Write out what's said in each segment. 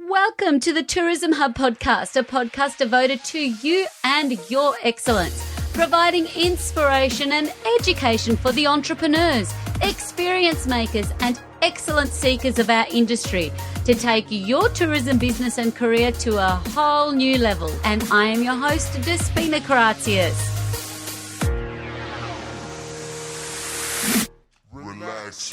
Welcome to the Tourism Hub podcast, a podcast devoted to you and your excellence, providing inspiration and education for the entrepreneurs, experience makers, and excellence seekers of our industry to take your tourism business and career to a whole new level. And I am your host, Despina Karatzias. Relax.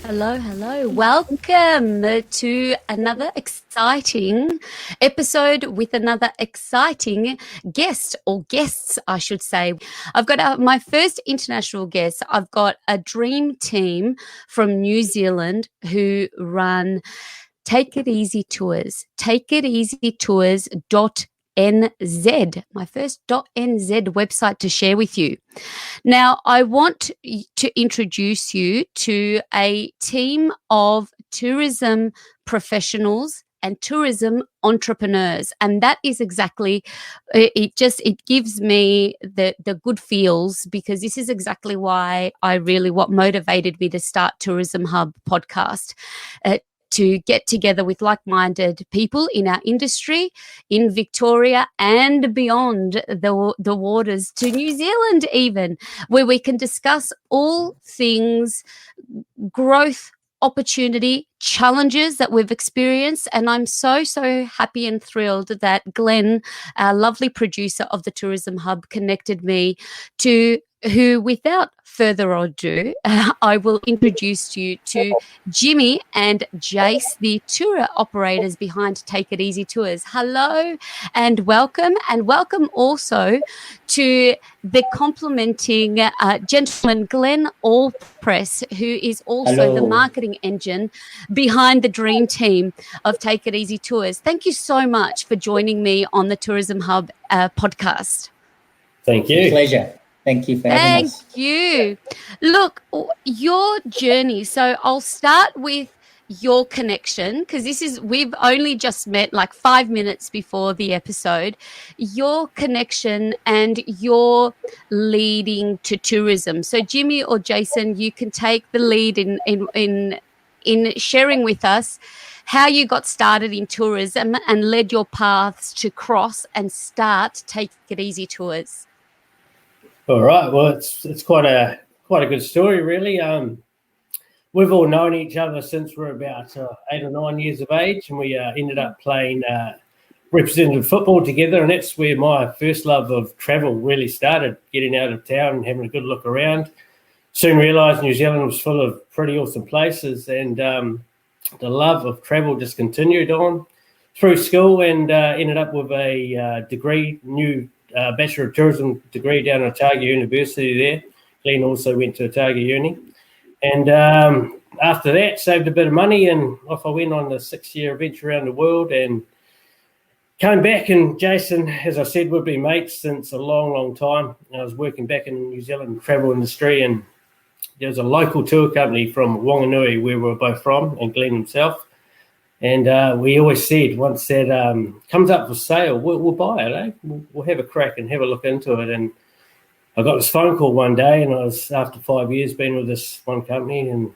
Hello. Welcome to another exciting episode with another exciting guest, or guests, I should say. I've got my first international guest. I've got a dream team from New Zealand who run Take It Easy Tours. TakeItEasyTours.nz, my first .nz website to share with you. Now, I want to introduce you to a team of tourism professionals and tourism entrepreneurs, and that is exactly it gives me the good feels, because this is exactly why what motivated me to start Tourism Hub podcast. To get together with like-minded people in our industry, in Victoria and beyond the waters to New Zealand even, where we can discuss all things growth, opportunity, challenges that we've experienced. And I'm so happy and thrilled that Glenn, our lovely producer of the Tourism Hub, connected me to who, without further ado, I will introduce you to Jimmy and Jace, the tour operators behind Take It Easy Tours. Hello and welcome also to the complimenting gentleman, Glenn Allpress, who is also the marketing engine behind the dream team of Take It Easy Tours. Thank you so much for joining me on the Tourism Hub podcast. Thank you. Pleasure. Thank you for having us. Thank you. Look, your journey. So I'll start with your connection, because we've only just met like 5 minutes before the episode. Your connection and your leading to tourism. So Jimmy or Jason, you can take the lead in sharing with us how you got started in tourism and led your paths to cross and start Take It Easy Tours. All right. Well, it's quite a good story, really. We've all known each other since we're about 8 or 9 years of age, and we ended up playing representative football together, and that's where my first love of travel really started, getting out of town and having a good look around. Soon realised New Zealand was full of pretty awesome places, and the love of travel just continued on through school, and ended up with a degree, Bachelor of Tourism degree down at Otago University there. Glenn also went to Otago Uni. And after that, saved a bit of money, and off I went on the 6-year adventure around the world, and came back. And Jason, as I said, we've been mates since a long time. I was working back in the New Zealand travel industry, and there was a local tour company from Whanganui, where we were both from, and Glenn himself. And we always said, once that comes up for sale, we'll buy it, eh? We'll have a crack and have a look into it. And I got this phone call one day, and I was, after 5 years, been with this one company, and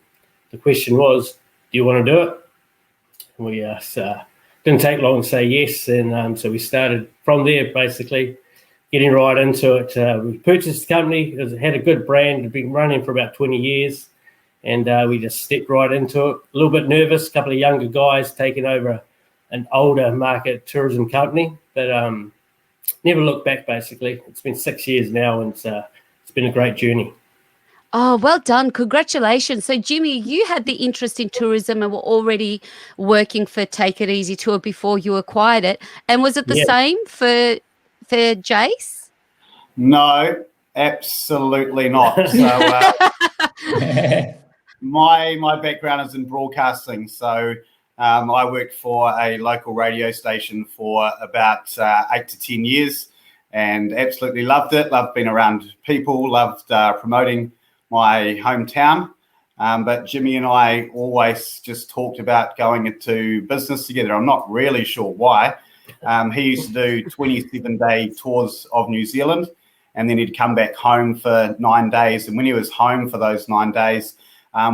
the question was, do you want to do it? And we didn't take long to say yes, and so we started from there, basically, getting right into it. We purchased the company. It had a good brand. It had been running for about 20 years. And we just stepped right into it. A little bit nervous, a couple of younger guys taking over an older market tourism company. But never looked back, basically. It's been 6 years now, and it's been a great journey. Oh, well done. Congratulations. So, Jimmy, you had the interest in tourism and were already working for Take It Easy Tour before you acquired it. And was it the same for Jace? No, absolutely not. So, My background is in broadcasting, so I worked for a local radio station for about 8 to 10 years, and absolutely loved it. Loved being around people, loved promoting my hometown. But Jimmy and I always just talked about going into business together. I'm not really sure why. He used to do 27-day tours of New Zealand, and then he'd come back home for 9 days. And when he was home for those 9 days,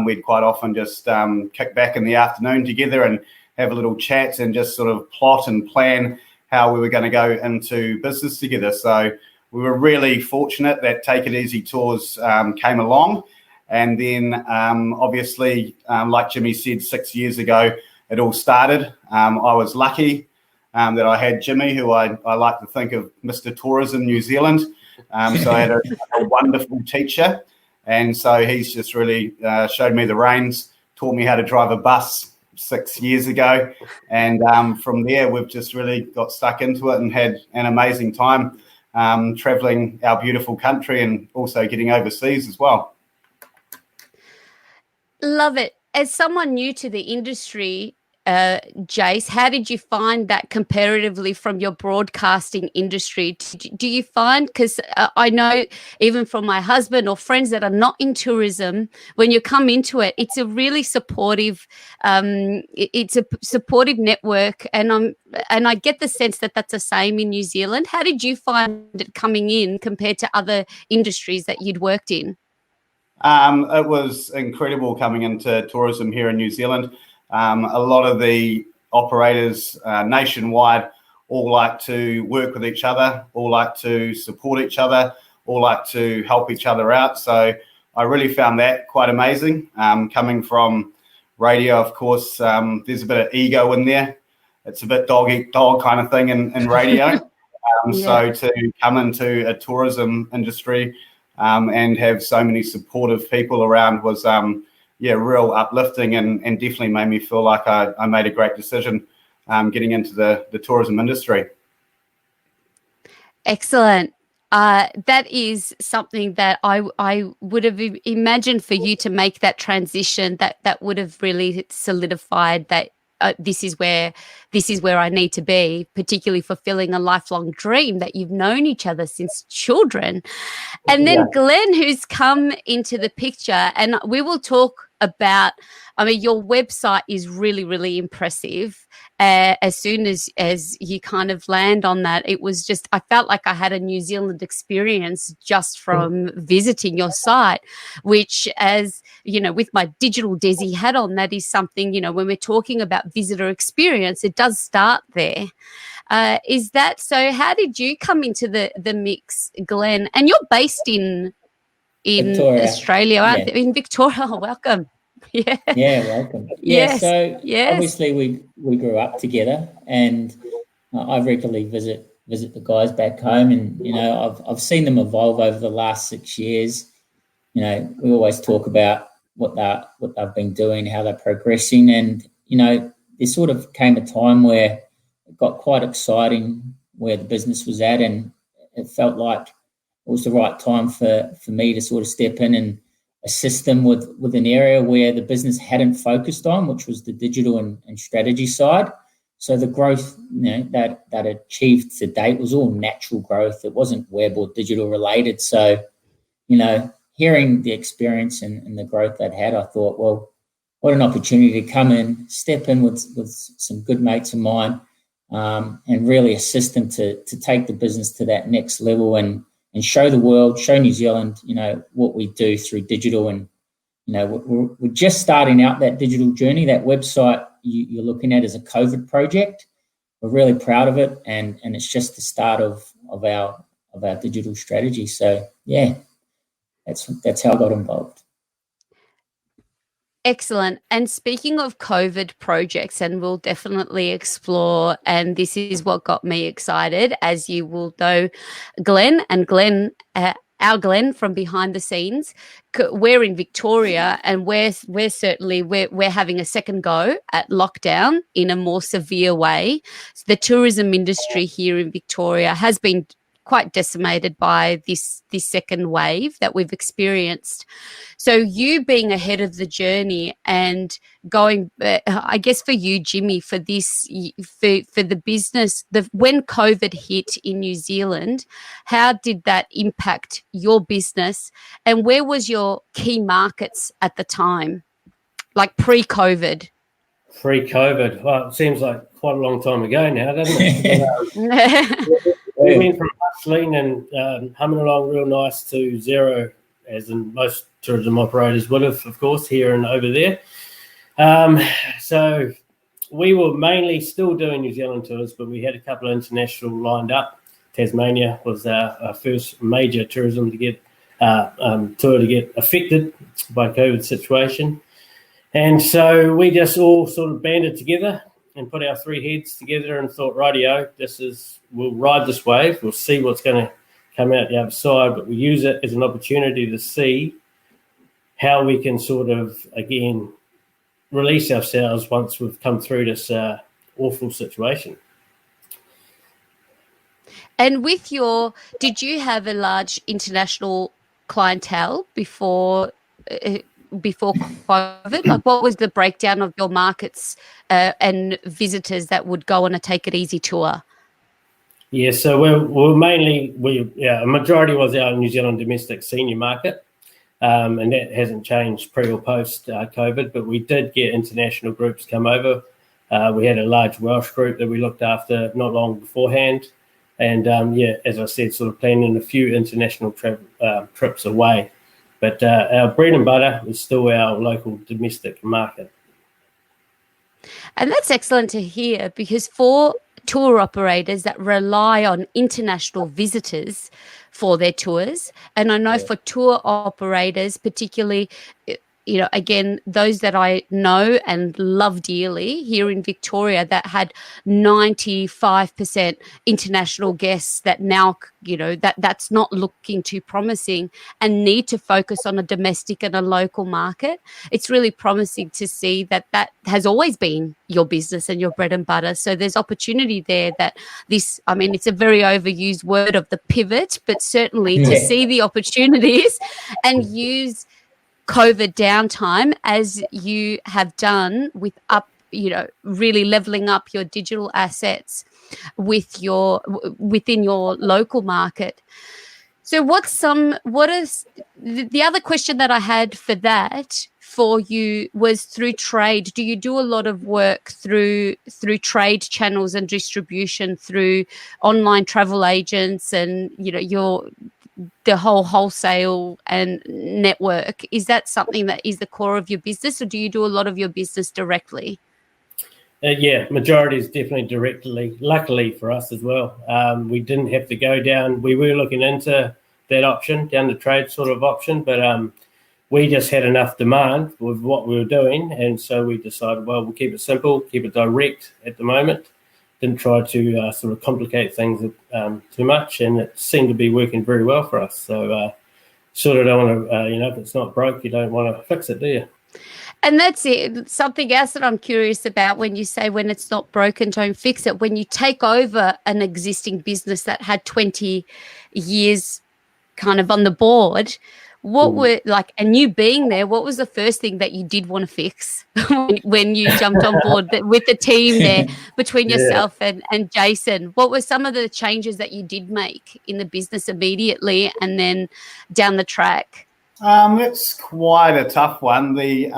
we'd quite often just kick back in the afternoon together and have a little chat and just sort of plot and plan how we were going to go into business together. So we were really fortunate that Take It Easy Tours came along. And then obviously, like Jimmy said, 6 years ago, it all started. I was lucky that I had Jimmy, who I like to think of Mr. Tourism New Zealand. So I had a wonderful teacher. And so he's just really showed me the reins, taught me how to drive a bus 6 years ago. And from there, we've just really got stuck into it and had an amazing time traveling our beautiful country and also getting overseas as well. Love it. As someone new to the industry, Jace, how did you find that comparatively from your broadcasting industry? Do you find, because I know even from my husband or friends that are not in tourism, when you come into it, it's a really supportive, it's a supportive network, and I get the sense that that's the same in New Zealand. How did you find it coming in compared to other industries that you'd worked in? It was incredible coming into tourism here in New Zealand. A lot of the operators nationwide all like to work with each other, all like to support each other, all like to help each other out. So I really found that quite amazing. Coming from radio, of course, there's a bit of ego in there. It's a bit dog eat dog kind of thing in radio. So to come into a tourism industry and have so many supportive people around was real uplifting and definitely made me feel like I made a great decision getting into the tourism industry. Excellent. That is something that I would have imagined for you to make that transition, that would have really solidified that this is where I need to be, particularly fulfilling a lifelong dream that you've known each other since children. And then Glenn, who's come into the picture, and we will talk about, your website is really, really impressive. As soon as you kind of land on that, it was just, I felt like I had a New Zealand experience just from visiting your site, which, as you know, with my digital Desi hat on, that is something, when we're talking about visitor experience, it does start there. Is that so? How did you come into the mix, Glenn? And you're based in Victoria. Australia, aren't you? In Victoria. Oh, welcome. Welcome. Obviously we grew up together, and I regularly visit the guys back home, and I've seen them evolve over the last 6 years. We always talk about what they've been doing, how they're progressing, and there sort of came a time where it got quite exciting where the business was at, and it felt like it was the right time for me to sort of step in and assist them with an area where the business hadn't focused on, which was the digital and strategy side. So the growth that achieved to date was all natural growth. It wasn't web or digital related. So, hearing the experience and the growth they'd had, I thought, well, what an opportunity to come in, step in with some good mates of mine, and really assist them to take the business to that next level and show the world, show New Zealand, what we do through digital. And, we're just starting out that digital journey. That website you're looking at is a COVID project. We're really proud of it, and it's just the start of our digital strategy. So, that's how I got involved. Excellent. And speaking of COVID projects, and we'll definitely explore, and this is what got me excited, as you will know, Glenn, our Glenn from behind the scenes, we're in Victoria, and we're certainly having a second go at lockdown in a more severe way. So the tourism industry here in Victoria has been quite decimated by this second wave that we've experienced. So you being ahead of the journey and going, I guess for you, Jimmy, for this, for the business, when COVID hit in New Zealand, how did that impact your business, and where was your key markets at the time, like pre-COVID? Pre-COVID, well, it seems like quite a long time ago now, doesn't it? We went from hustling and humming along real nice to zero as in most tourism operators would have, of course, here and over there. So we were mainly still doing New Zealand tours, but we had a couple of international lined up. Tasmania was our first major tourism to get tour to get affected by COVID situation. And so we just all sort of banded together and put our three heads together and thought, rightio, we'll ride this wave. We'll see what's going to come out the other side, but we use it as an opportunity to see how we can sort of, again, release ourselves once we've come through this awful situation. And did you have a large international clientele before COVID? Like, what was the breakdown of your markets and visitors that would go on a Take It Easy tour? Yeah, so we're mainly, a majority was our New Zealand domestic senior market, and that hasn't changed pre or post COVID, but we did get international groups come over. We had a large Welsh group that we looked after not long beforehand. And, as I said, sort of planning a few international trips away. But our bread and butter is still our local domestic market. And that's excellent to hear, because for tour operators that rely on international visitors for their tours, and I know for tour operators, particularly, again, those that I know and love dearly here in Victoria that had 95% international guests that now, that's not looking too promising and need to focus on a domestic and a local market. It's really promising to see that has always been your business and your bread and butter. So there's opportunity there it's a very overused word of the pivot, but certainly to see the opportunities and use COVID downtime, as you have done with really leveling up your digital assets within your local market. So what is the other question that I had for that for you was through trade. Do you do a lot of work through trade channels and distribution through online travel agents and the whole wholesale and network? Is that something that is the core of your business, or do you do a lot of your business directly? Majority is definitely directly. Luckily for us as well, we didn't have to go down. We were looking into that option, down the trade sort of option, but we just had enough demand with what we were doing, and so we decided, well, we'll keep it simple, keep it direct at the moment. Didn't try to sort of complicate things too much, and it seemed to be working very well for us. So sort of don't want to, if it's not broke, you don't want to fix it, do you? And that's it. Something else that I'm curious about when you say when it's not broken, don't fix it. When you take over an existing business that had 20 years kind of on the board, and you being there, what was the first thing that you did want to fix when you jumped on board with the team there between yourself and Jason? What were some of the changes that you did make in the business immediately and then down the track? It's quite a tough one. It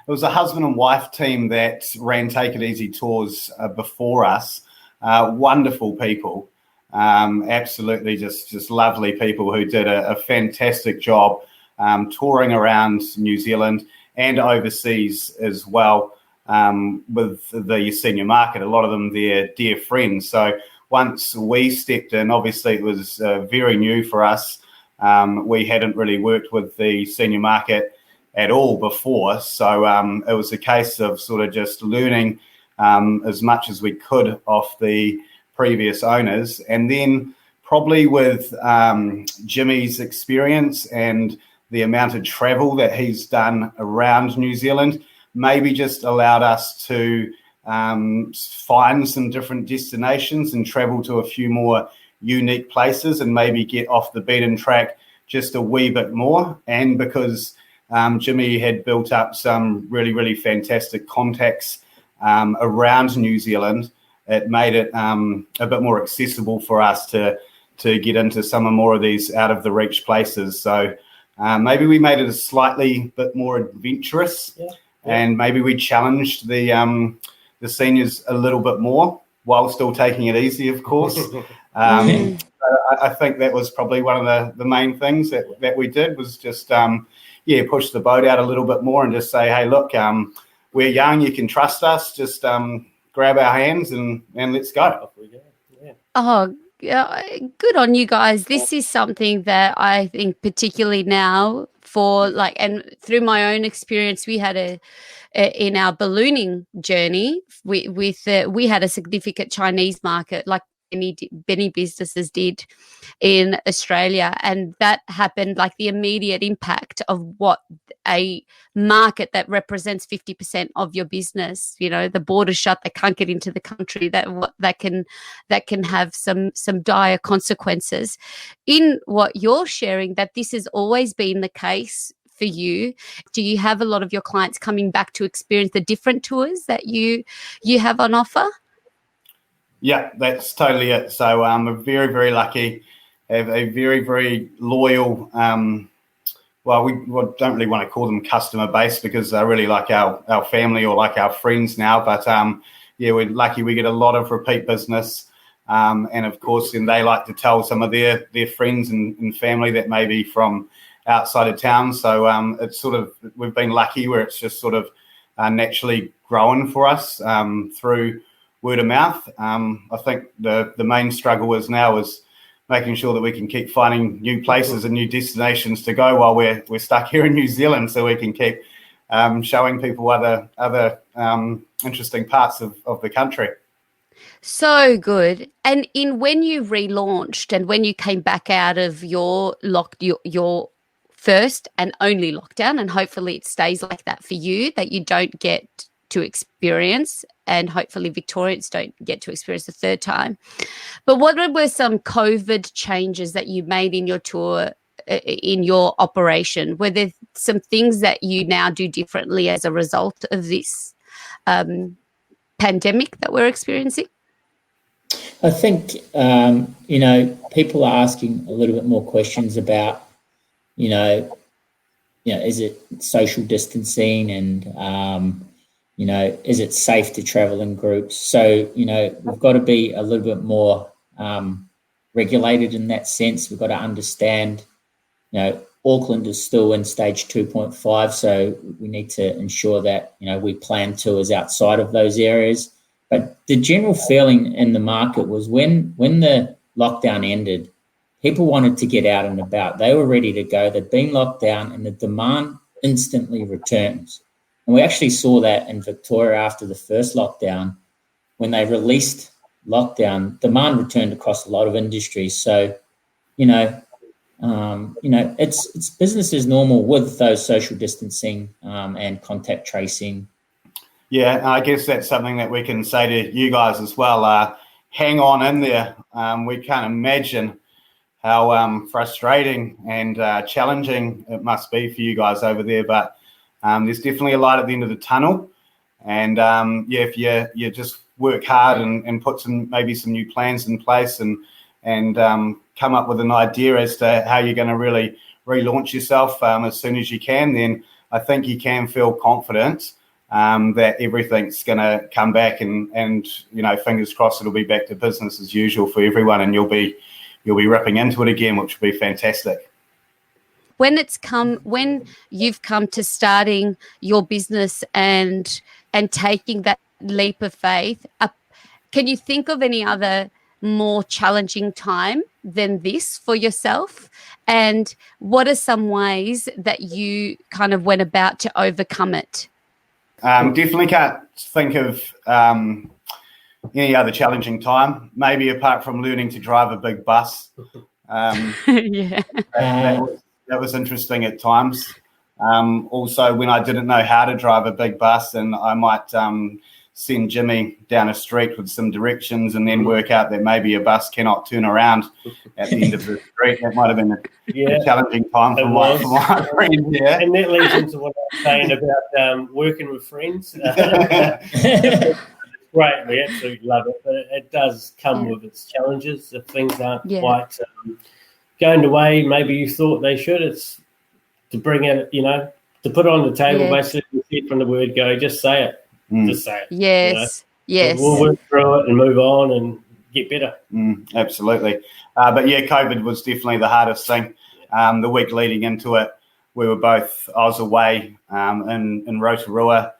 was a husband and wife team that ran Take It Easy tours before us. Wonderful people. Absolutely just lovely people who did a fantastic job touring around New Zealand and overseas as well with the senior market. A lot of them, they're dear friends. So once we stepped in, obviously it was very new for us. We hadn't really worked with the senior market at all before. So it was a case of sort of just learning as much as we could off the previous owners. And then probably with Jimmy's experience and the amount of travel that he's done around New Zealand, maybe just allowed us to find some different destinations and travel to a few more unique places and maybe get off the beaten track just a wee bit more. And because Jimmy had built up some really, really fantastic contacts around New Zealand, it made it a bit more accessible for us to get into some more of these out of the reach places. So maybe we made it a slightly bit more adventurous, and maybe we challenged the seniors a little bit more while still taking it easy, of course. I think that was probably one of the main things that we did was just, push the boat out a little bit more and just say, hey, look, we're young, you can trust us, just grab our hands and let's go. Off we go. Yeah. Oh, good on you guys. This is something that I think particularly now and through my own experience, we had in our ballooning journey, we had a significant Chinese market, like many businesses did in Australia, and that happened like the immediate impact of what a market that represents 50% of your business, the borders shut, they can't get into the country, that can have some dire consequences. In what you're sharing, that this has always been the case for you. Do you have a lot of your clients coming back to experience the different tours that you have on offer? Yeah, that's totally it. So we're very, very lucky, have a very, very loyal, we don't really want to call them customer base because they're really like our family or like our friends now. But we're lucky we get a lot of repeat business. And of course, then they like to tell some of their friends and family that may be from outside of town. So it's sort of, we've been lucky where it's just sort of naturally grown for us through word of mouth. I think the main struggle is making sure that we can keep finding new places and new destinations to go while we're stuck here in New Zealand, so we can keep showing people other interesting parts of the country. So good. And when you relaunched and when you came back out of your first and only lockdown, and hopefully it stays like that for you, that you don't get to experience, and hopefully Victorians don't get to experience the third time. But what were some COVID changes that you made in your tour, in your operation? Were there some things that you now do differently as a result of this pandemic that we're experiencing? I think, people are asking a little bit more questions about, is it social distancing and, is it safe to travel in groups? So, we've got to be a little bit more regulated in that sense. We've got to understand, Auckland is still in stage 2.5, so we need to ensure that, we plan tours outside of those areas. But the general feeling in the market was when the lockdown ended, people wanted to get out and about. They were ready to go. They'd been locked down and the demand instantly returns. And we actually saw that in Victoria after the first lockdown. When they released lockdown, demand returned across a lot of industries. So, it's business as normal with those social distancing and contact tracing. Yeah, I guess that's something that we can say to you guys as well. Hang on in there. We can't imagine how frustrating and challenging it must be for you guys over there. But there's definitely a light at the end of the tunnel. And, if you just work hard and put maybe some new plans in place and come up with an idea as to how you're going to really relaunch yourself as soon as you can, then I think you can feel confident that everything's going to come back and fingers crossed it'll be back to business as usual for everyone, and you'll be ripping into it again, which will be fantastic. When you've come to starting your business and taking that leap of faith, can you think of any other more challenging time than this for yourself? And what are some ways that you kind of went about to overcome it? Definitely can't think of any other challenging time, maybe apart from learning to drive a big bus. Yeah. That was interesting at times. Also, when I didn't know how to drive a big bus, and I might send Jimmy down a street with some directions and then work out that maybe a bus cannot turn around at the end of the street. That might have been a challenging time for my friend. Yeah. And that leads into what I was saying about working with friends. Great, we absolutely love it, but it does come with its challenges. If things aren't quite going the way maybe you thought they should, it's to bring it, to put it on the table, basically from the word go, just say it. Just say it. Yes, yes. We'll work through it and move on and get better. Absolutely. But yeah, COVID was definitely the hardest thing. The week leading into it, I was away in Rotorua.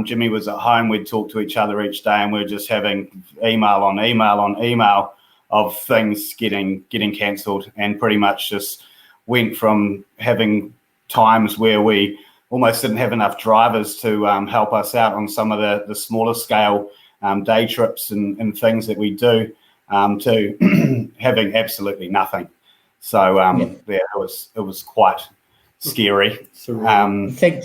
Jimmy was at home. We'd talk to each other each day, and we were just having email on email of things getting cancelled, and pretty much just went from having times where we almost didn't have enough drivers to help us out on some of the smaller scale day trips and things that we do, to having absolutely nothing. So it was quite scary. I think,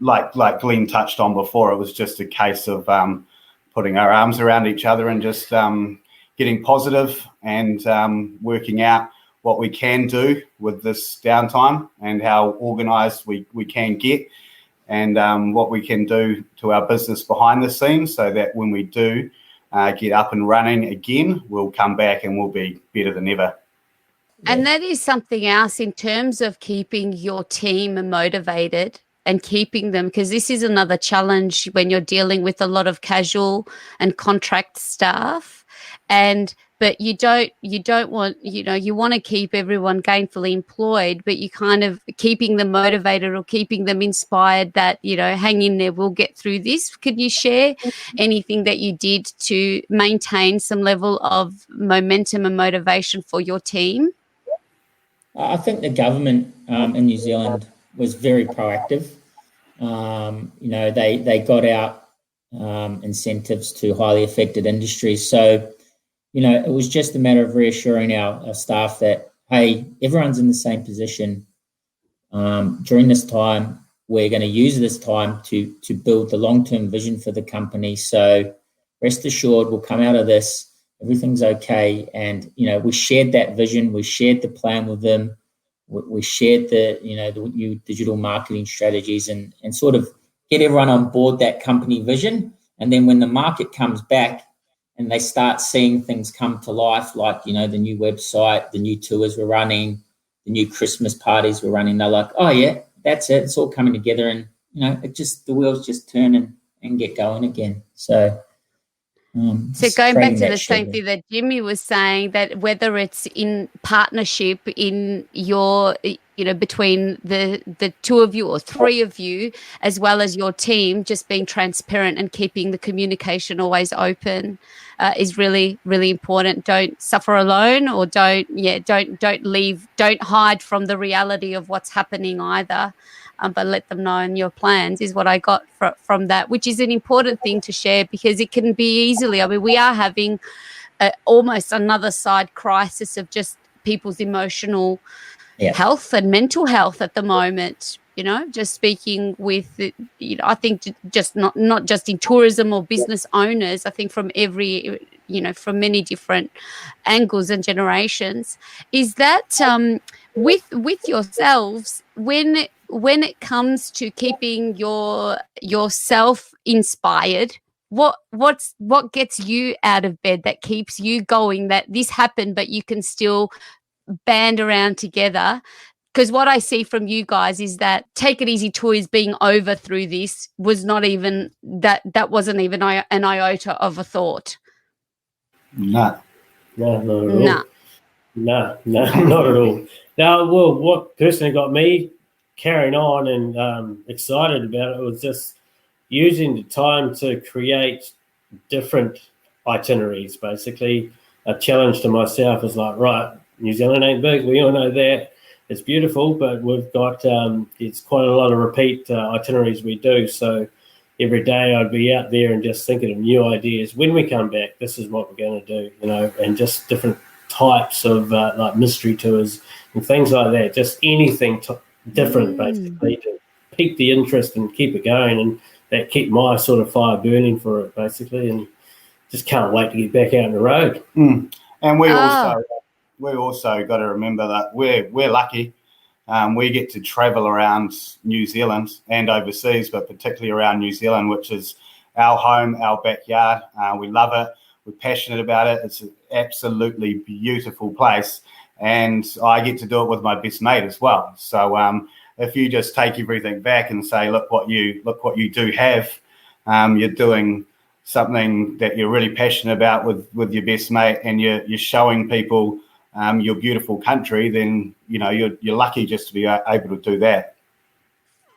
like Glenn touched on before, it was just a case of putting our arms around each other and just getting positive and working out what we can do with this downtime and how organised we can get, and what we can do to our business behind the scenes, so that when we do get up and running again, we'll come back and we'll be better than ever. And that is something else in terms of keeping your team motivated and keeping them, because this is another challenge when you're dealing with a lot of casual and contract staff, but you don't want, you want to keep everyone gainfully employed, but you kind of keeping them motivated or keeping them inspired that, hang in there, we'll get through this. Could you share anything that you did to maintain some level of momentum and motivation for your team? I think the government in New Zealand was very proactive. They got out incentives to highly affected industries. So, it was just a matter of reassuring our staff that, hey, everyone's in the same position. During this time, we're going to use this time to build the long-term vision for the company. So rest assured, we'll come out of this. Everything's okay. And, we shared that vision. We shared the plan with them. We shared the new digital marketing strategies and sort of get everyone on board that company vision. And then when the market comes back and they start seeing things come to life, like, the new website, the new tours we're running, the new Christmas parties we're running, they're like, oh yeah, that's it. It's all coming together. And, the wheels just turn and get going again. So going back to the same thing that Jimmy was saying, that whether it's in partnership in your, between the two of you or three of you, as well as your team, just being transparent and keeping the communication always open is really, really important. Don't suffer alone, or don't hide from the reality of what's happening either. But let them know in your plans is what I got from that, which is an important thing to share, because it can be easily, we are having almost another side crisis of just people's emotional health and mental health at the moment, just speaking with, I think just not just in tourism or business owners, I think from every, from many different angles and generations, is that with yourselves, when it comes to keeping yourself inspired, what gets you out of bed, that keeps you going, that this happened but you can still band around together? Because what I see from you guys is that Take It Easy Tours being over through this was not even that wasn't even an iota of a thought. No, not at all. No, not at all. Now, well, what personally got me carrying on and excited about it was just using the time to create different itineraries. Basically, a challenge to myself is like, right, New Zealand ain't big, we all know that. It's beautiful, but we've got it's quite a lot of repeat itineraries we do. So every day I'd be out there and just thinking of new ideas. When we come back, this is what we're going to do, and just different types of like mystery tours and things like that. Just anything different, basically, to pique the interest and keep it going, and that keep my sort of fire burning for it, basically, and just can't wait to get back out on the road. And we also got to remember that we're lucky. We get to travel around New Zealand and overseas, but particularly around New Zealand, which is our home, our backyard. We love it. We're passionate about it. It's an absolutely beautiful place, and I get to do it with my best mate as well. So if you just take everything back and say, look what you do have, you're doing something that you're really passionate about with your best mate, and you're showing people your beautiful country, then you're lucky just to be able to do that.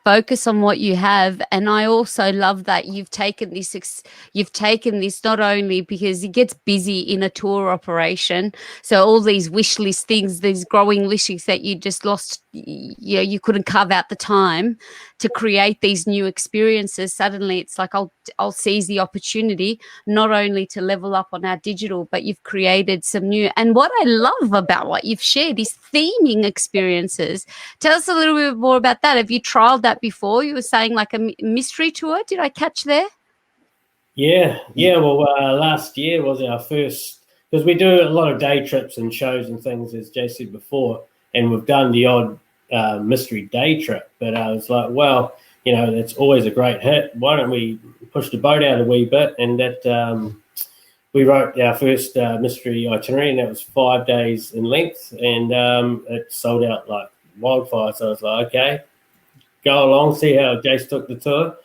Focus on what you have. And I also love that you've taken this not only because it gets busy in a tour operation, so all these wish list things, these growing wish lists that you just lost, you couldn't carve out the time to create these new experiences. Suddenly it's like I'll seize the opportunity not only to level up on our digital, but you've created some new. And what I love about what you've shared is theming experiences. Tell us a little bit more about that. Have you trialed that before? You were saying like a mystery tour. Did I catch there? Yeah. Well, last year was our first, because we do a lot of day trips and shows and things, as Jay said before, and we've done the odd mystery day trip. But I was like, well, that's always a great hit. Why don't we push the boat out a wee bit? And that we wrote our first mystery itinerary, and that was 5 days in length, and it sold out like wildfire. So I was like, okay, go along, see how Jace took the tour,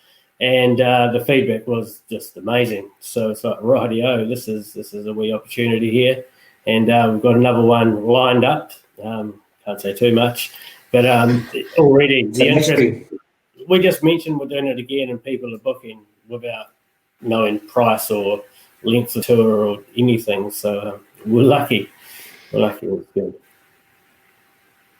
and the feedback was just amazing. So it's like, rightio, this is a wee opportunity here, and we've got another one lined up. Can't say too much, but already the interest. We just mentioned we're doing it again, and people are booking without knowing price or length of tour or anything. So we're lucky. We're lucky. It was good.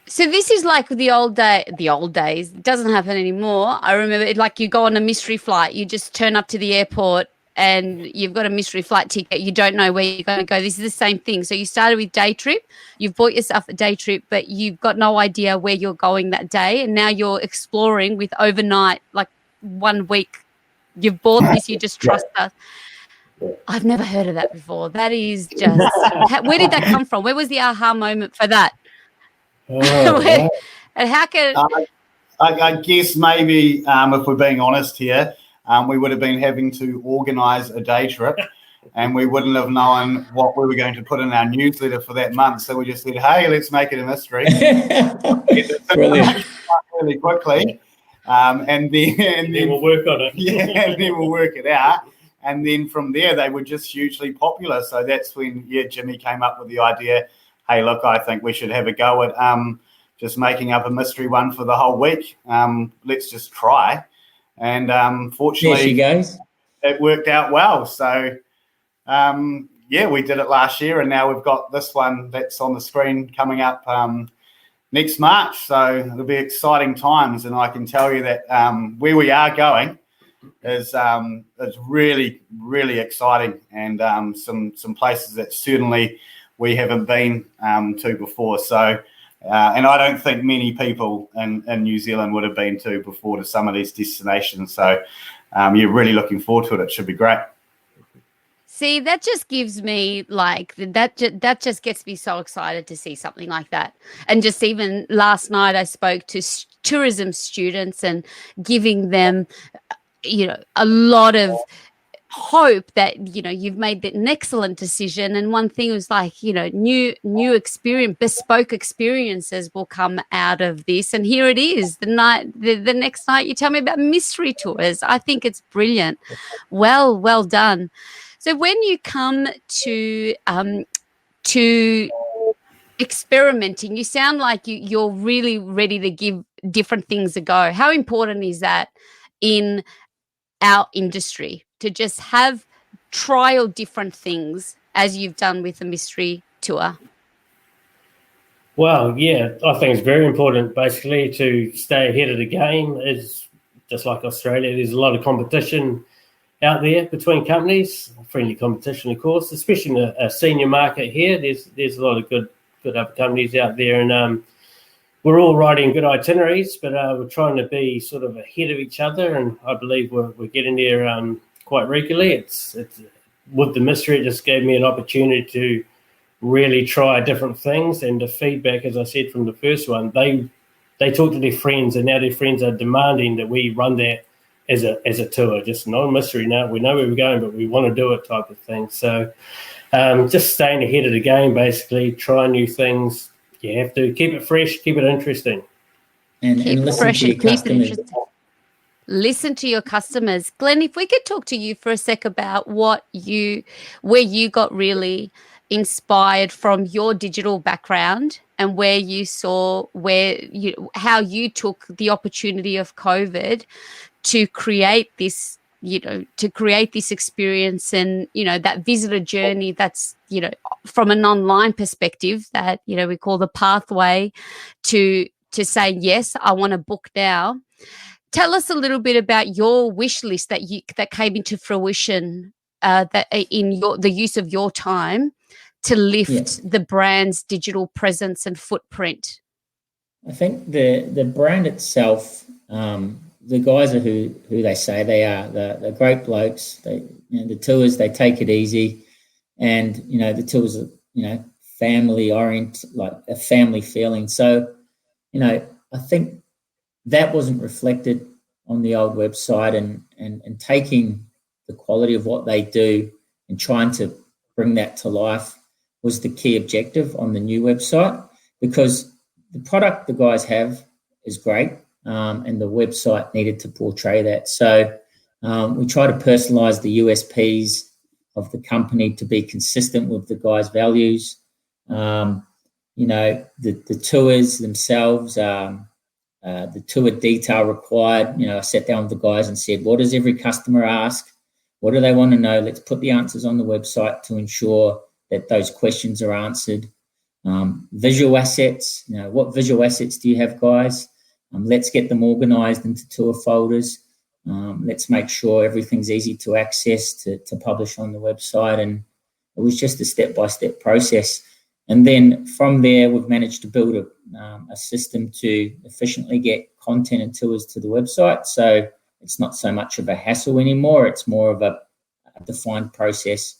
So this is like the old days. It doesn't happen anymore. I remember it, like you go on a mystery flight. You just turn up to the airport and you've got a mystery flight ticket. You don't know where you're going to go. This is the same thing. So you started with day trip. You've bought yourself a day trip, but you've got no idea where you're going that day. And now you're exploring with overnight, like 1 week. You've bought this. You just trust us. I've never heard of that before. That is just – where did that come from? Where was the aha moment for that? And how can I guess maybe if we're being honest here, we would have been having to organise a day trip, and we wouldn't have known what we were going to put in our newsletter for that month. So we just said, "Hey, let's make it a mystery." Brilliant. Really quickly, and then we'll work on it. Yeah, and then we'll work it out. And then from there, they were just hugely popular. So that's when Jimmy came up with the idea. Hey, look, I think we should have a go at just making up a mystery one for the whole week. Let's just try. And fortunately, there she goes. It worked out well. So, we did it last year, and now we've got this one that's on the screen coming up next March. So it'll be exciting times, and I can tell you that where we are going is really, really exciting, and some places that certainly we haven't been to before. So, and I don't think many people in New Zealand would have been to before to some of these destinations. So you're really looking forward to it. It should be great. See, that just gives me that just gets me so excited to see something like that. And just even last night I spoke to tourism students and giving them, a lot of hope that you've made an excellent decision. And one thing was like new experience, bespoke experiences will come out of this. And here it is, the next night you tell me about mystery tours. I think it's brilliant. Well done. So when you come to experimenting, you sound like you're really ready to give different things a go. How important is that in our industry to just trial different things as you've done with the mystery tour? Well, yeah, I think it's very important basically to stay ahead of the game. It's just like Australia, there's a lot of competition out there between companies, friendly competition, of course, especially in a senior market here. There's a lot of good other companies out there, and we're all writing good itineraries, but we're trying to be sort of ahead of each other, and I believe we're getting there quite regularly. It's with the mystery, it just gave me an opportunity to really try different things, and the feedback, as I said from the first one, they talk to their friends, and now their friends are demanding that we run that as a tour, just not a mystery. Now we know where we're going, but we want to do it type of thing. So just staying ahead of the game, basically, try new things. You have to keep it fresh, keep it interesting. And listen to your customers. listen to your customers. Glenn, if we could talk to you for a sec about where you got really inspired from your digital background and where you saw how you took the opportunity of COVID to create this, experience and, that visitor journey that's, from an online perspective that, we call the pathway to saying, yes, I want to book now. Tell us a little bit about your wish list that came into fruition, that in the use of your time to lift the brand's digital presence and footprint. I think the brand itself, the guys are who they say they are. They're great blokes. The tours, they take it easy, and the tours are family oriented, like a family feeling. So I think that wasn't reflected on the old website, and taking the quality of what they do and trying to bring that to life was the key objective on the new website, because the product the guys have is great, and the website needed to portray that. So we try to personalise the USPs of the company to be consistent with the guys' values. The tours themselves, the tour detail required. I sat down with the guys and said, what does every customer ask? What do they want to know? Let's put the answers on the website to ensure that those questions are answered. Visual assets, what visual assets do you have, guys? Let's get them organised into tour folders. Let's make sure everything's easy to access to publish on the website. And it was just a step-by-step process. And then from there, we've managed to build a system to efficiently get content and tours to the website. So it's not so much of a hassle anymore. It's more of a defined process.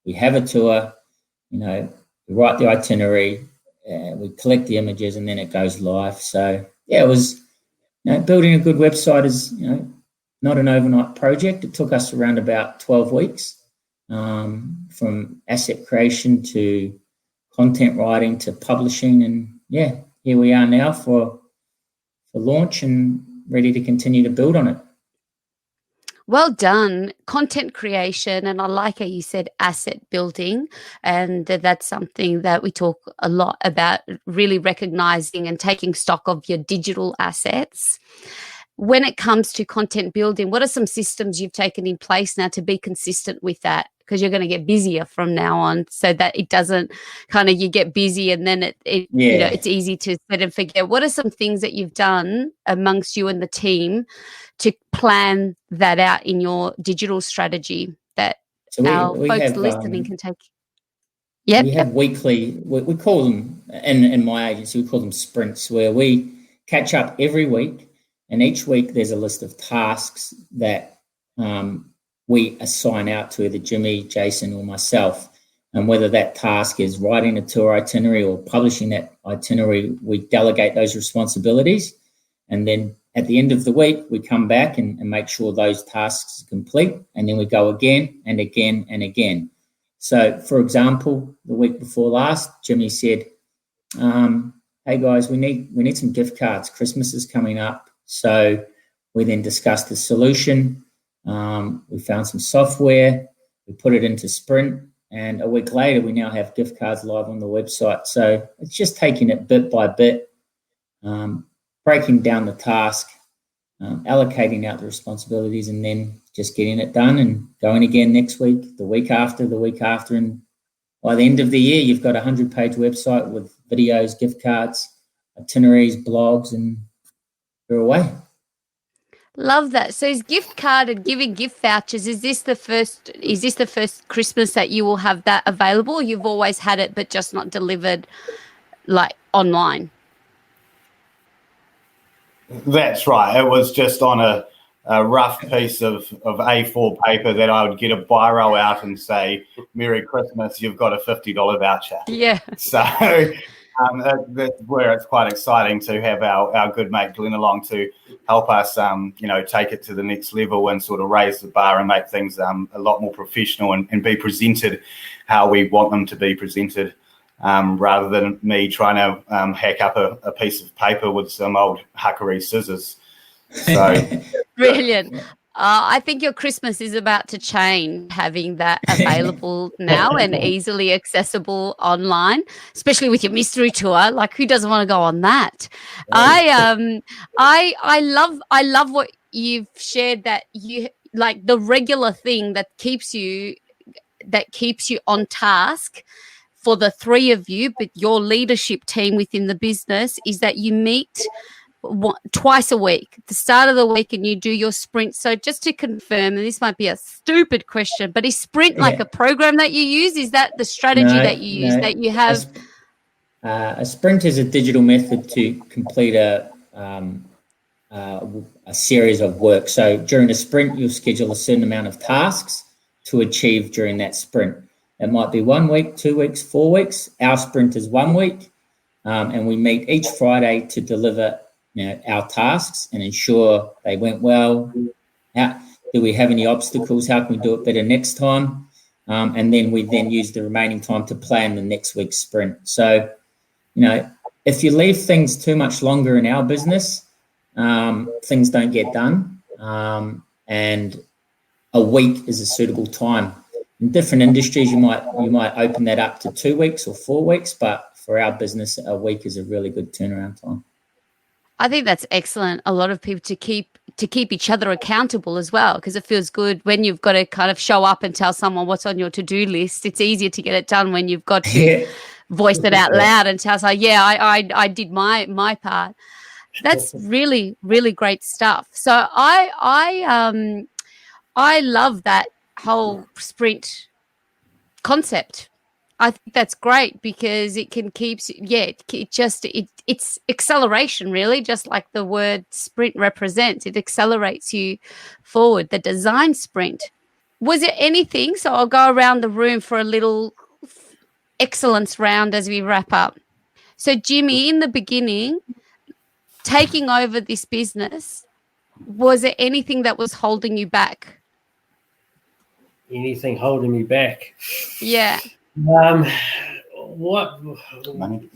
We have a tour, we write the itinerary, we collect the images, and then it goes live. So, it was, building a good website is, not an overnight project. It took us around about 12 weeks, from asset creation to content writing to publishing. And, here we are now for launch and ready to continue to build on it. Well done. Content creation, and I like how you said asset building, and that's something that we talk a lot about, really recognizing and taking stock of your digital assets. When it comes to content building, what are some systems you've taken in place now to be consistent with that? Because you're going to get busier from now on, so that it doesn't you get busy and then it's easy to set and forget. What are some things that you've done amongst you and the team to plan that out in your digital strategy that our folks listening can take? We have weekly, we call them, in my agency, we call them sprints, where we catch up every week, and each week there's a list of tasks that we assign out to either Jimmy, Jason, or myself. And whether that task is writing a tour itinerary or publishing that itinerary, we delegate those responsibilities. And then at the end of the week, we come back and make sure those tasks are complete. And then we go again and again and again. So, for example, the week before last, Jimmy said, hey, guys, we need some gift cards. Christmas is coming up. So we then discussed the solution. We found some software, we put it into Sprint, and a week later we now have gift cards live on the website. So it's just taking it bit by bit, breaking down the task, allocating out the responsibilities, and then just getting it done and going again next week, the week after. And by the end of the year, you've got a 100-page website with videos, gift cards, itineraries, blogs, and you're away. Love that. So is gift card and giving gift vouchers, is this the first Christmas that you will have that available? Or you've always had it but just not delivered online? That's right. It was just on a rough piece of A4 paper that I would get a biro out and say, Merry Christmas, you've got a $50 voucher. Yeah. So that's where it's quite exciting to have our good mate Glenn along to help us, take it to the next level and sort of raise the bar and make things a lot more professional and be presented how we want them to be presented, rather than me trying to hack up a piece of paper with some old huckery scissors. So Brilliant. I think your Christmas is about to change, having that available now and easily accessible online, especially with your mystery tour. Like, who doesn't want to go on that? I love what you've shared, that you like the regular thing that keeps you on task for the three of you, but your leadership team within the business is that you meet twice a week, the start of the week, and you do your sprint. So just to confirm, and this might be a stupid question, but is sprint like a program that you use? Is that the strategy that you use, that you have? A sprint is a digital method to complete a series of work. So during a sprint, you'll schedule a certain amount of tasks to achieve during that sprint. It might be 1 week, 2 weeks, 4 weeks. Our sprint is 1 week, and we meet each Friday to deliver our tasks and ensure they went well. Do we have any obstacles? How can we do it better next time? And then we use the remaining time to plan the next week's sprint. So, if you leave things too much longer in our business, things don't get done. And a week is a suitable time. In different industries, you might open that up to 2 weeks or 4 weeks, but for our business, a week is a really good turnaround time. I think that's excellent. A lot of people to keep each other accountable as well, because it feels good when you've got to kind of show up and tell someone what's on your to-do list. It's easier to get it done when you've got to voice it out loud and tell us, I did my part. That's really, really great stuff. So I love that whole sprint concept. I think that's great because it can it's acceleration, really, just like the word sprint represents. It accelerates you forward, the design sprint. Was it anything? So I'll go around the room for a little excellence round as we wrap up. So Jimmy, in the beginning, taking over this business, was there anything that was holding you back? Anything holding me back? Yeah. What? Money.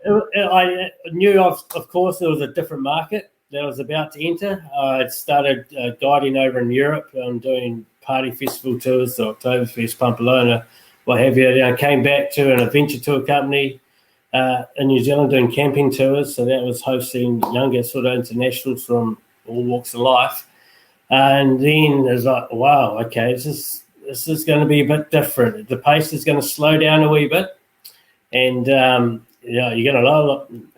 I knew, of course, there was a different market that I was about to enter. I started guiding over in Europe. I'm doing party festival tours, the Oktoberfest, Pamplona, what have you. Then I came back to an adventure tour company in New Zealand doing camping tours. So that was hosting younger sort of internationals from all walks of life. And then it's like, wow, okay, this is going to be a bit different. The pace is going to slow down a wee bit. And, you're going to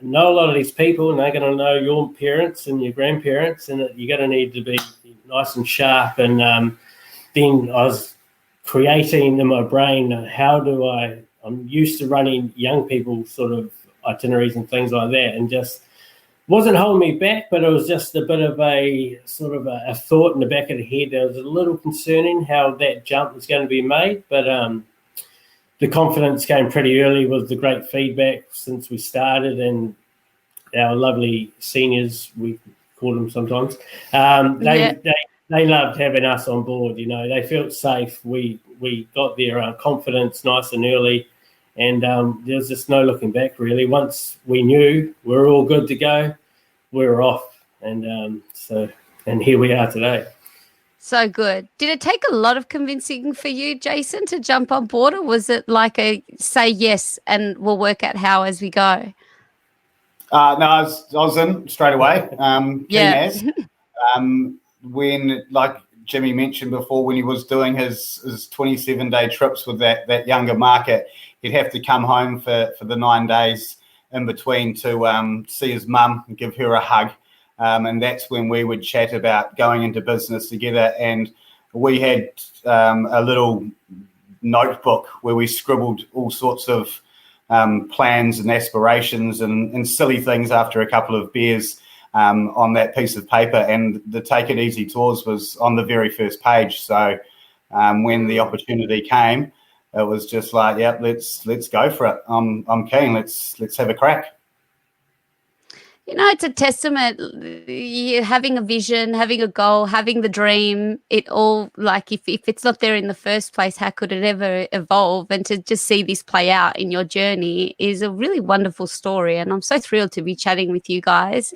know a lot of these people, and they're going to know your parents and your grandparents, and you're going to need to be nice and sharp. And then I was creating in my brain, I'm used to running young people sort of itineraries and things like that, and just wasn't holding me back, but it was just a bit of a sort of a thought in the back of the head. It was a little concerning how that jump was going to be made, but the confidence came pretty early with the great feedback since we started, and our lovely seniors, we call them sometimes, they loved having us on board. They felt safe. We got their confidence nice and early. And there's just no looking back, really. Once we knew we were all good to go, we were off. And and here we are today. So good. Did it take a lot of convincing for you, Jason, to jump on board, or was it like a say yes and we'll work out how as we go? No, I was in straight away. When, like Jimmy mentioned before, when he was doing his 27-day trips with that younger market, he'd have to come home for the 9 days in between to see his mum and give her a hug. And that's when we would chat about going into business together. And we had a little notebook where we scribbled all sorts of plans and aspirations and silly things after a couple of beers on that piece of paper. And the Take It Easy tours was on the very first page. So when the opportunity came, it was just like, let's go for it. I'm keen. Let's have a crack. You know, it's a testament. Having a vision, having a goal, having the dream, it all, like, if it's not there in the first place, how could it ever evolve? And to just see this play out in your journey is a really wonderful story. And I'm so thrilled to be chatting with you guys.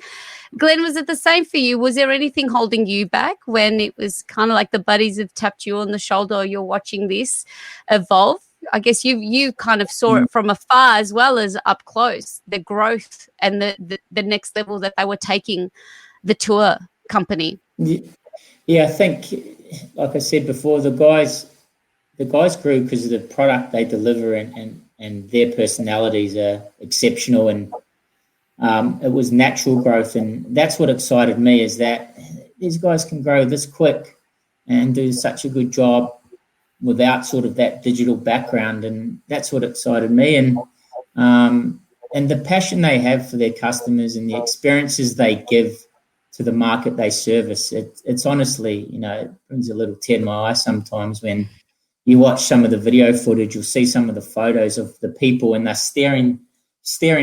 Glenn, was it the same for you? Was there anything holding you back when it was kind of like the buddies have tapped you on the shoulder, or you're watching this evolve? I guess you kind of saw it from afar as well as up close, the growth and the next level that they were taking the tour company. Yeah, I think, like I said before, the guys grew because of the product they deliver, and their personalities are exceptional, and it was natural growth, and that's what excited me, is that these guys can grow this quick and do such a good job without sort of that digital background, and that's what excited me. And the passion they have for their customers and the experiences they give to the market they service, it's honestly, you know, it brings a little tear in my eye sometimes when you watch some of the video footage. You'll see some of the photos of the people, and they're staring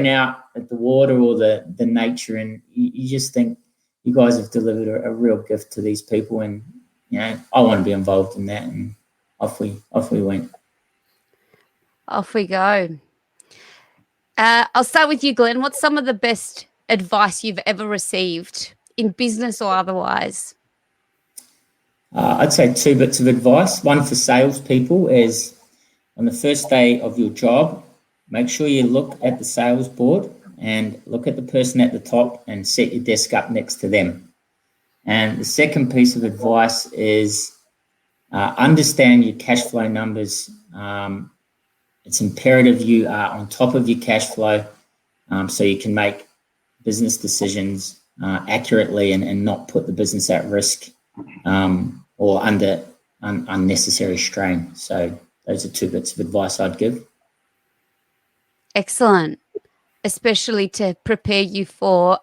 out at the water or the nature, and you just think you guys have delivered a real gift to these people, and, you know, I want to be involved in that. And off we went. Off we go. I'll start with you, Glenn. What's some of the best advice you've ever received in business or otherwise? I'd say 2 bits of advice. One for salespeople is, on the first day of your job, make sure you look at the sales board and look at the person at the top and set your desk up next to them. And the second piece of advice is understand your cash flow numbers. It's imperative you are on top of your cash flow, so you can make business decisions accurately and not put the business at risk or under unnecessary strain. So those are 2 bits of advice I'd give. Excellent, especially to prepare you for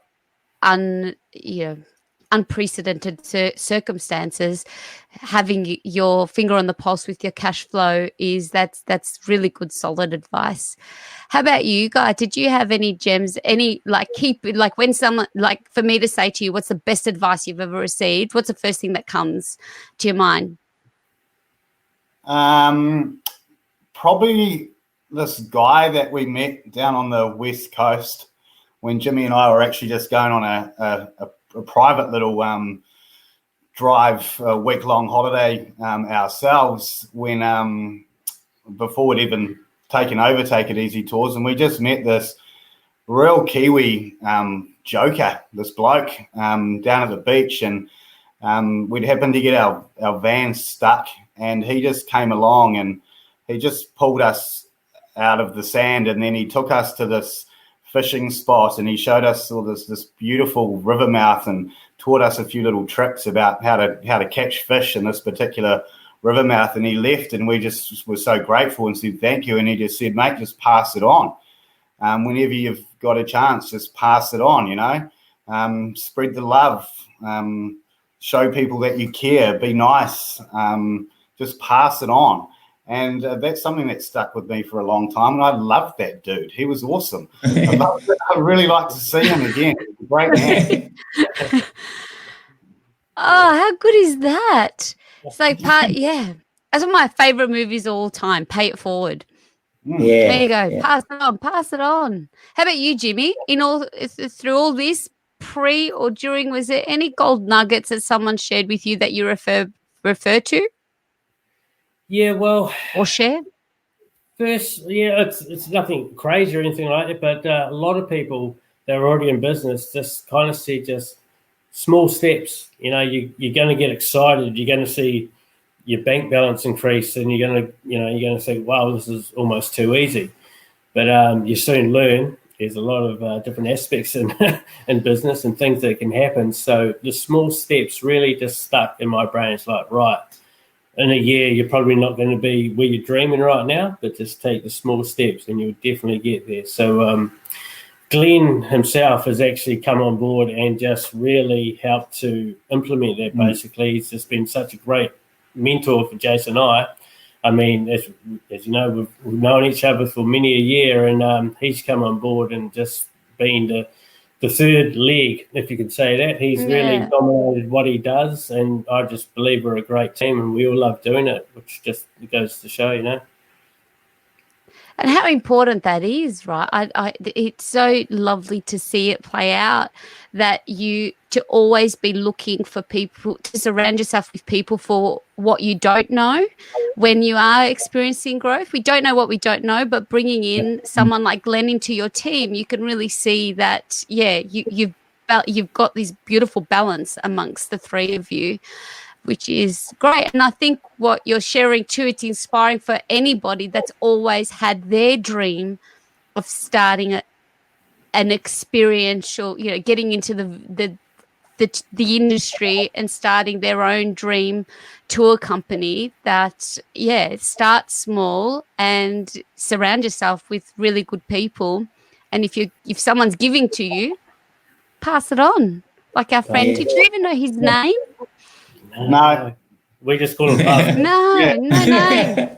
unprecedented circumstances. Having your finger on the pulse with your cash flow that's really good, solid advice. How about you guys? Did you have any gems? Any when someone, like, for me to say to you, what's the best advice you've ever received? What's the first thing that comes to your mind? Probably this guy that we met down on the West Coast when Jimmy and I were actually just going on a private little drive, a week-long holiday ourselves, when before we'd even taken over Take It Easy tours, and we just met this real Kiwi joker, this bloke down at the beach, and we'd happened to get our van stuck, and he just came along and he just pulled us out of the sand, and then he took us to this fishing spot, and he showed us all this beautiful river mouth and taught us a few little tricks about how to catch fish in this particular river mouth. And he left, and we just were so grateful and said thank you. And he just said, mate, just pass it on. Whenever you've got a chance, just pass it on, you know. Spread the love, show people that you care, be nice, just pass it on. And that's something that stuck with me for a long time. And I loved that dude. He was awesome. I'd really like to see him again. Great man. Oh, how good is that? It's like that's one of my favourite movies of all time, Pay It Forward. Yeah, there you go. Yeah. Pass it on. How about you, Jimmy? Through all this, pre or during, was there any gold nuggets that someone shared with you that you refer to? Yeah, well, or share? First, it's nothing crazy or anything like that, but a lot of people that are already in business just kind of see just small steps. You know, you're going to get excited. You're going to see your bank balance increase, and you're going to say, wow, this is almost too easy. But you soon learn there's a lot of different aspects in business and things that can happen. So the small steps really just stuck in my brain. It's like, right, in a year, you're probably not going to be where you're dreaming right now, but just take the small steps and you'll definitely get there. So Glenn himself has actually come on board and just really helped to implement that, basically. He's just been such a great mentor for Jason and I mean, as you know, we've known each other for many a year, and he's come on board and just been the the third leg, if you could say that. He's really dominated what he does, and I just believe we're a great team and we all love doing it, which just goes to show, you know. And how important that is, right? It's so lovely to see it play out, that to always be looking for people, to surround yourself with people for what you don't know when you are experiencing growth. We don't know what we don't know, but bringing in someone like Glenn into your team, you can really see that, you've got this beautiful balance amongst the three of you, which is great. And I think what you're sharing too, it's inspiring for anybody that's always had their dream of starting an experiential, getting into the industry and starting their own dream tour company. That, start small and surround yourself with really good people. And if someone's giving to you, pass it on. Like our friend, did you even know his name? No. We just call him Buzz. No name.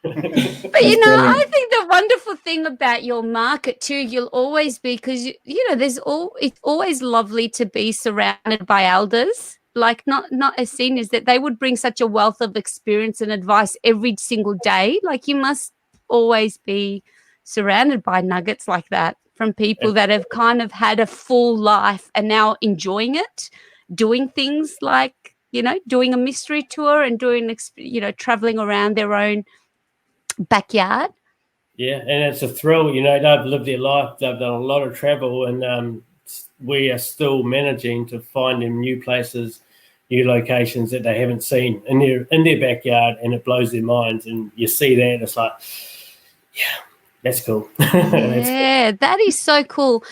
But brilliant. I think the wonderful thing about your market too, you'll always be, because it's always lovely to be surrounded by elders, like not as seniors, that they would bring such a wealth of experience and advice every single day. Like, you must always be surrounded by nuggets like that from people that have kind of had a full life and now enjoying it, doing things like, doing a mystery tour and doing, traveling around their own backyard. Yeah, and it's a thrill. They've lived their life. They've done a lot of travel, and we are still managing to find them new places, new locations that they haven't seen in their backyard, and it blows their minds. And you see that, and it's like, that's cool. That is so cool.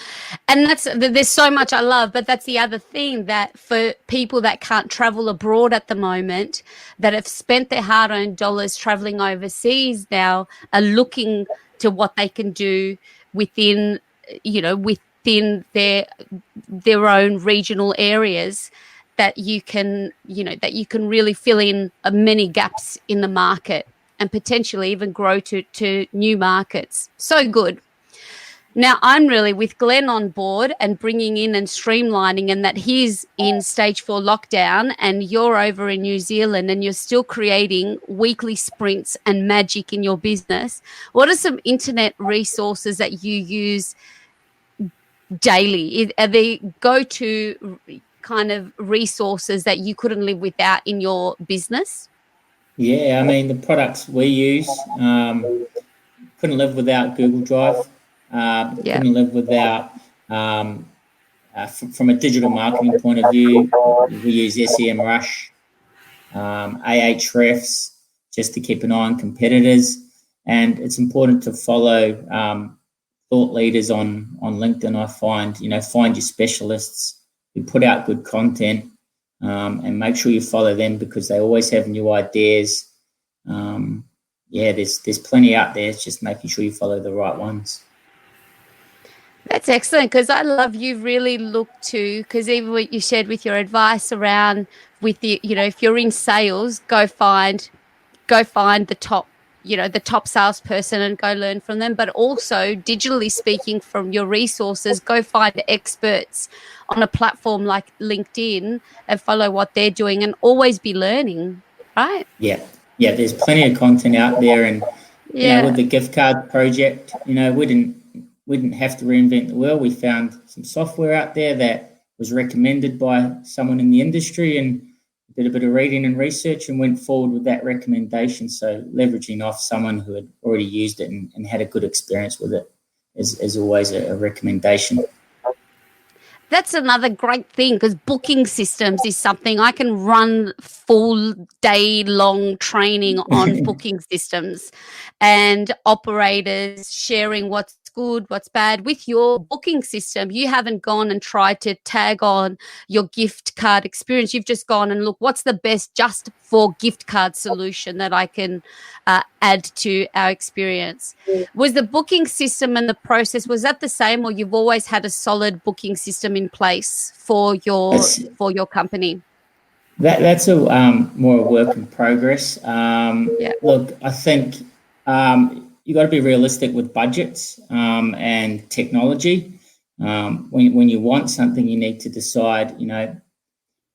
And there's so much I love, but that's the other thing, that for people that can't travel abroad at the moment, that have spent their hard-earned dollars traveling overseas now, are looking to what they can do within their own regional areas, that you can really fill in many gaps in the market and potentially even grow to new markets. So good. Now, I'm really with Glenn on board and bringing in and streamlining, and that he's in stage 4 lockdown and you're over in New Zealand and you're still creating weekly sprints and magic in your business. What are some internet resources that you use daily? Are they go-to kind of resources that you couldn't live without in your business? Yeah, I mean, the products we use, couldn't live without Google Drive. Couldn't live without, from a digital marketing point of view, we use SEMrush, Ahrefs, just to keep an eye on competitors. And it's important to follow thought leaders on LinkedIn. I find, find your specialists who put out good content, and make sure you follow them, because they always have new ideas. There's plenty out there. It's just making sure you follow the right ones. That's excellent, because I love you really look to, because even what you shared with your advice around with the, if you're in sales, go find the top, the top salesperson and go learn from them. But also, digitally speaking, from your resources, go find experts on a platform like LinkedIn and follow what they're doing, and always be learning, right? Yeah, there's plenty of content out there. And with the gift card project, we didn't have to reinvent the wheel. We found some software out there that was recommended by someone in the industry, and did a bit of reading and research and went forward with that recommendation. So leveraging off someone who had already used it and had a good experience with it is always a recommendation. That's another great thing, because booking systems is something I can run full day-long training on booking systems, and operators sharing what's good, what's bad. With your booking system, you haven't gone and tried to tag on your gift card experience. You've just gone and look, what's the best just for gift card solution that I can add to our experience. Was the booking system and the process, was that the same, or you've always had a solid booking system in place for your company? That's a more a work in progress. Look, I think you got to be realistic with budgets and technology. when you want something, you need to decide,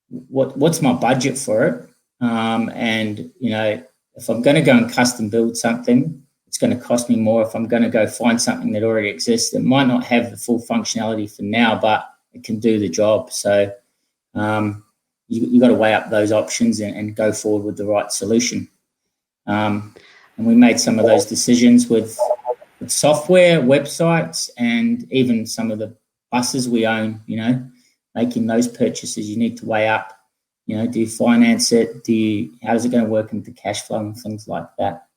what's my budget for it, and if I'm going to go and custom build something, it's going to cost me more. If I'm going to go find something that already exists, it might not have the full functionality for now, but it can do the job. So you got to weigh up those options and go forward with the right solution. And we made some of those decisions with software, websites, and even some of the buses we own. Making those purchases, you need to weigh up. Do you finance it? How is it going to work into cash flow and things like that?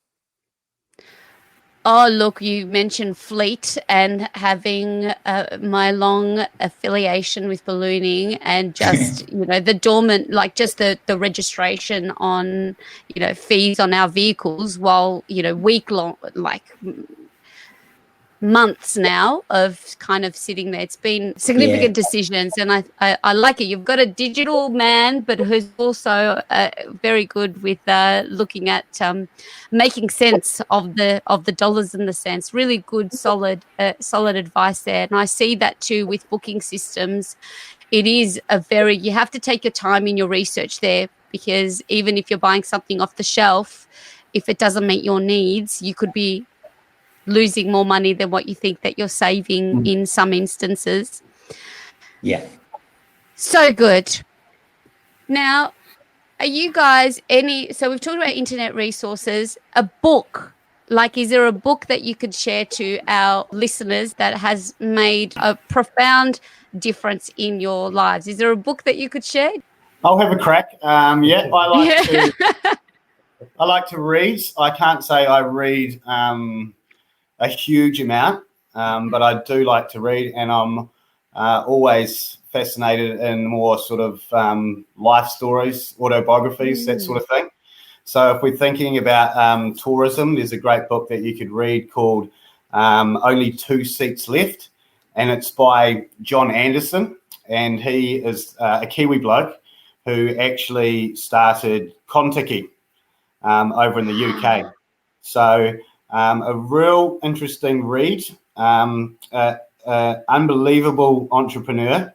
Oh, look, you mentioned fleet and having my long affiliation with ballooning and just, the dormant, like just the registration on, fees on our vehicles while, week long, like months now of kind of sitting there. It's been significant decisions, and I like it. You've got a digital man, but who's also very good with looking at making sense of the dollars and the cents. Really good, solid advice there. And I see that too with booking systems. It is you have to take your time in your research there, because even if you're buying something off the shelf, if it doesn't meet your needs, you could be losing more money than what you think that you're saving in some instances. Yeah. So good. Now, are you guys so we've talked about internet resources, a book, is there a book that you could share to our listeners that has made a profound difference in your lives? Is there a book that you could share? I'll have a crack. I like to read. I can't say I read a huge amount, but I do like to read, and I'm always fascinated in more sort of life stories, autobiographies, that sort of thing. So if we're thinking about tourism, there's a great book that you could read called Only Two Seats Left, and it's by John Anderson, and he is a Kiwi bloke who actually started Contiki over in the UK. So a real interesting read, unbelievable entrepreneur,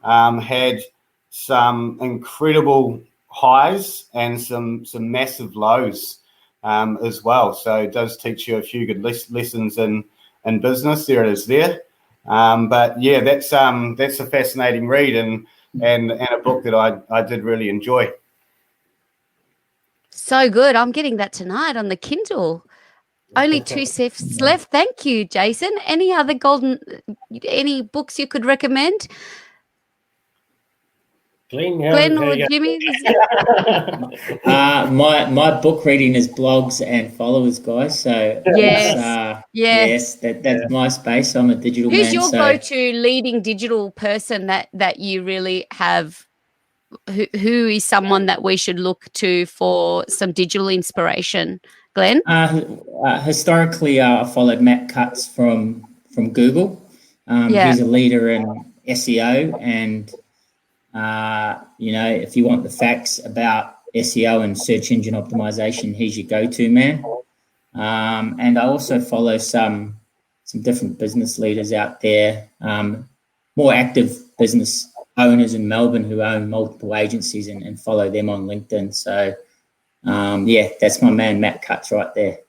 had some incredible highs and some massive lows as well. So it does teach you a few good lessons in business. There it is there. But yeah, that's a fascinating read and a book that I did really enjoy. So good. I'm getting that tonight on the Kindle. Only 2 shifts left. Thank you, Jason. Any books you could recommend? Glenn or Jimmy? My book reading is blogs and followers, guys. So yes, that's my space. I'm a digital man. Who's your go-to leading digital person that you really have? Who is someone that we should look to for some digital inspiration? Glenn? Historically, I followed Matt Cutts from Google. He's a leader in SEO, and if you want the facts about SEO and search engine optimization, he's your go-to man. And I also follow some different business leaders out there, more active business owners in Melbourne who own multiple agencies, and follow them on LinkedIn. So that's my man Matt Cutts right there.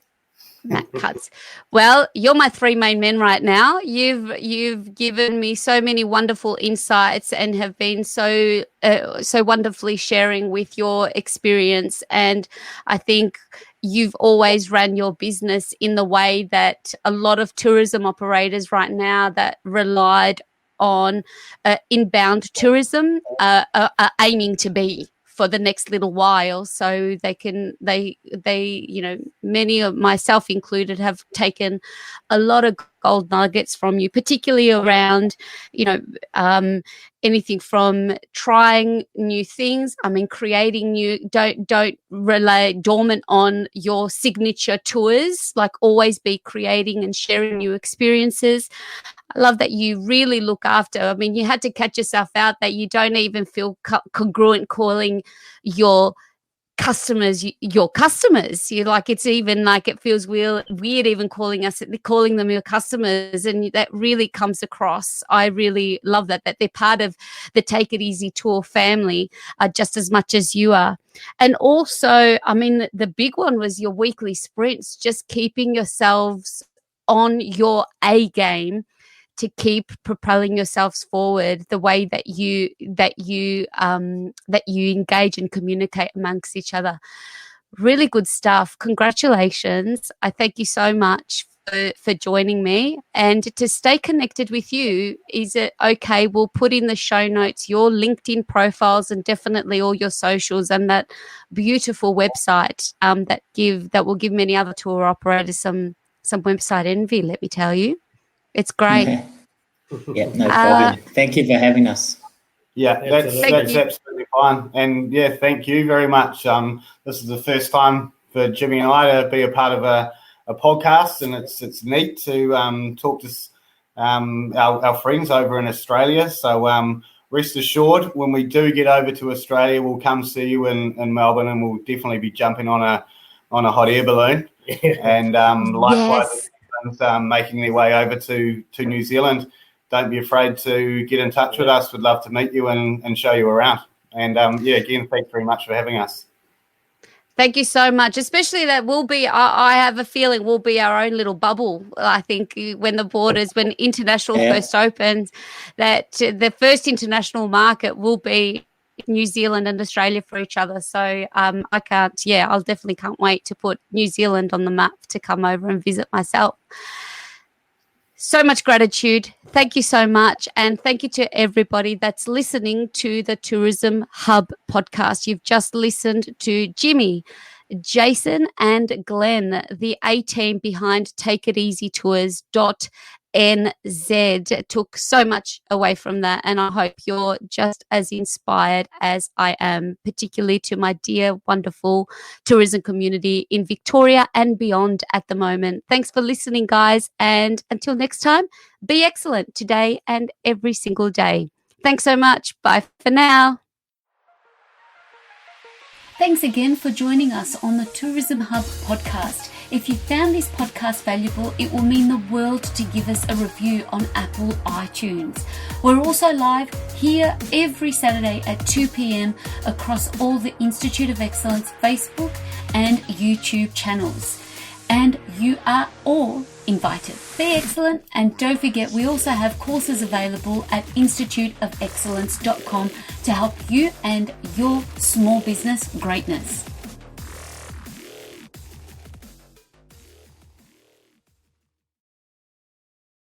Matt Cutts. Well, you're my three main men right now. You've given me so many wonderful insights and have been so wonderfully sharing with your experience. And I think you've always ran your business in the way that a lot of tourism operators right now that relied on inbound tourism are aiming to be for the next little while. So they many of myself included have taken a lot of gold nuggets from you, particularly around anything from trying new things. I mean, creating new, don't rely dormant on your signature tours, like always be creating and sharing new experiences. I love that you really look after. I mean, you had to catch yourself out that you don't even feel congruent calling your customers, your customers. You like, it's even like, it feels weird even calling them your customers, and that really comes across. I really love that they're part of the Take It Easy Tour family just as much as you are. And also, I mean, the big one was your weekly sprints, just keeping yourselves on your A game to keep propelling yourselves forward, the way that you engage and communicate amongst each other. Really good stuff. Congratulations. I thank you so much for joining me. And to stay connected with you, is it okay? We'll put in the show notes your LinkedIn profiles and definitely all your socials and that beautiful website that will give many other tour operators some website envy, let me tell you. It's great. Yeah, no problem. Thank you for having us. Yeah, that's absolutely fine. And yeah, thank you very much. This is the first time for Jimmy and I to be a part of a podcast, and it's neat to talk to our friends over in Australia. So rest assured, when we do get over to Australia, we'll come see you in Melbourne, and we'll definitely be jumping on a hot air balloon. And likewise, making their way over to New Zealand. Don't be afraid to get in touch with us. We'd love to meet you and show you around. And again, thanks very much for having us. Thank you so much. Especially that I have a feeling we'll be our own little bubble. I think when international first opens, that the first international market will be New Zealand and Australia for each other. So I'll definitely can't wait to put New Zealand on the map to come over and visit myself. So much gratitude. Thank you so much. And thank you to everybody that's listening to the Tourism Hub podcast. You've just listened to Jimmy, Jason and Glenn, the A-team behind takeiteasytours.nz. Took so much away from that, and I hope you're just as inspired as I am, particularly to my dear, wonderful tourism community in Victoria and beyond at the moment. Thanks for listening, guys, and until next time, be excellent today and every single day. Thanks so much. Bye for now. Thanks again for joining us on the Tourism Hub podcast. If you found this podcast valuable, it will mean the world to give us a review on Apple iTunes. We're also live here every Saturday at 2 p.m. across all the Institute of Excellence Facebook and YouTube channels. And you are all invited. Be excellent, and don't forget we also have courses available at instituteofexcellence.com to help you and your small business greatness.